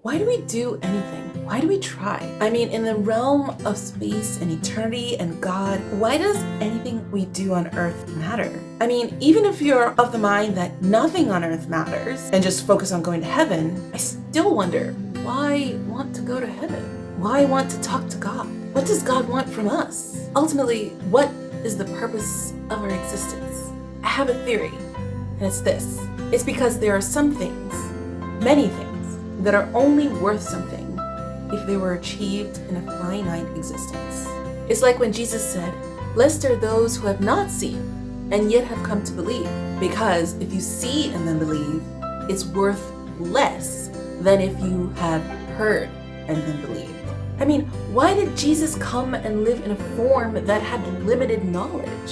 Why do we do anything? Why do we try? I mean, in the realm of space and eternity and God, why does anything we do on earth matter? I mean, even if you're of the mind that nothing on earth matters and just focus on going to heaven, I still wonder, why want to go to heaven? Why want to talk to God? What does God want from us? Ultimately, what is the purpose of our existence? I have a theory, and it's this. It's because there are some things, many things, that are only worth something if they were achieved in a finite existence. It's like when Jesus said, "Blessed are those who have not seen and yet have come to believe." Because if you see and then believe, it's worth less than if you have heard and then believed. I mean, why did Jesus come and live in a form that had limited knowledge?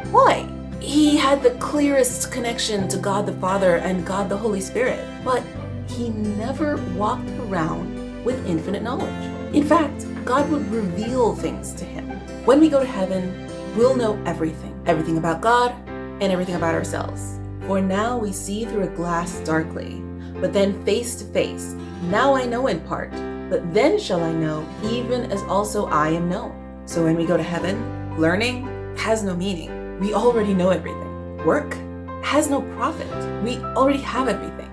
Why? He had the clearest connection to God the Father and God the Holy Spirit, but he never walked around with infinite knowledge. In fact, God would reveal things to him. When we go to heaven, we'll know everything. Everything about God and everything about ourselves. For now we see through a glass darkly, but then face to face. Now I know in part, but then shall I know, even as also I am known. So when we go to heaven, learning has no meaning. We already know everything. Work has no profit. We already have everything.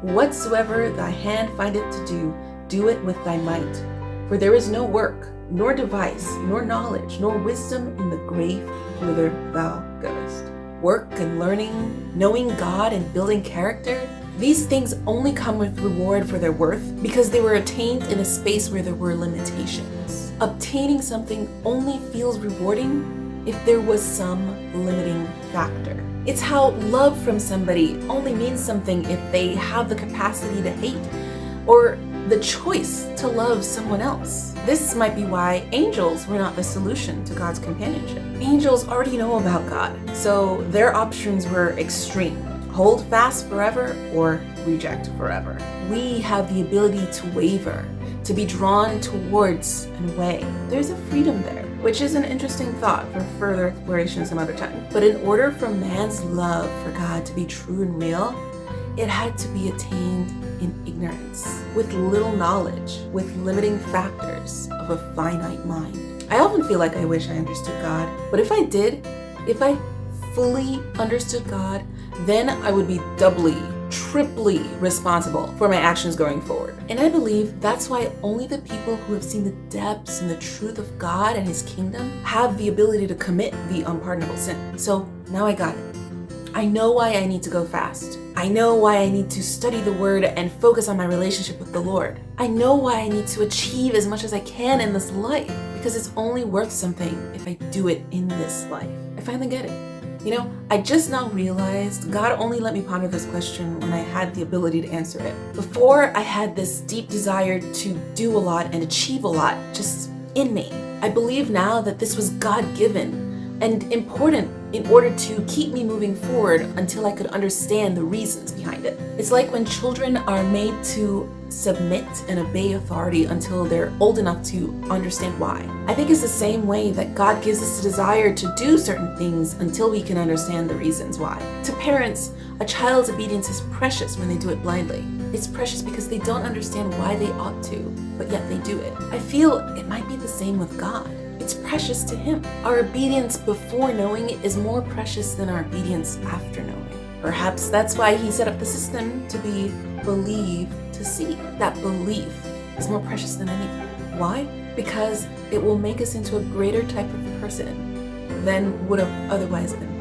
Whatsoever thy hand findeth to do, do it with thy might. For there is no work, nor device, nor knowledge, nor wisdom in the grave whither thou goest. Work and learning, knowing God and building character, these things only come with reward for their worth because they were attained in a space where there were limitations. Obtaining something only feels rewarding if there was some limiting factor. It's how love from somebody only means something if they have the capacity to hate or the choice to love someone else. This might be why angels were not the solution to God's companionship. Angels already know about God, so their options were extreme. Hold fast forever or reject forever. We have the ability to waver, to be drawn towards and away. There's a freedom there, which is an interesting thought for further exploration some other time. But in order for man's love for God to be true and real, it had to be attained in ignorance, with little knowledge, with limiting factors of a finite mind. I often feel like I wish I understood God, but if I did, if I fully understood God, then I would be doubly, triply responsible for my actions going forward. And I believe that's why only the people who have seen the depths and the truth of God and his kingdom have the ability to commit the unpardonable sin. So now I got it. I know why I need to go fast. I know why I need to study the word and focus on my relationship with the Lord. I know why I need to achieve as much as I can in this life, because it's only worth something if I do it in this life. I finally get it. You know, I just now realized God only let me ponder this question when I had the ability to answer it. Before, I had this deep desire to do a lot and achieve a lot just in me. I believe now that this was God-given and important in order to keep me moving forward until I could understand the reasons behind it. It's like when children are made to submit and obey authority until they're old enough to understand why. I think it's the same way that God gives us a desire to do certain things until we can understand the reasons why. To parents, a child's obedience is precious when they do it blindly. It's precious because they don't understand why they ought to, but yet they do it. I feel it might be the same with God. It's precious to him. Our obedience before knowing is more precious than our obedience after knowing. Perhaps that's why he set up the system to be believe to see. That belief is more precious than anything. Why? Because it will make us into a greater type of person than would have otherwise been.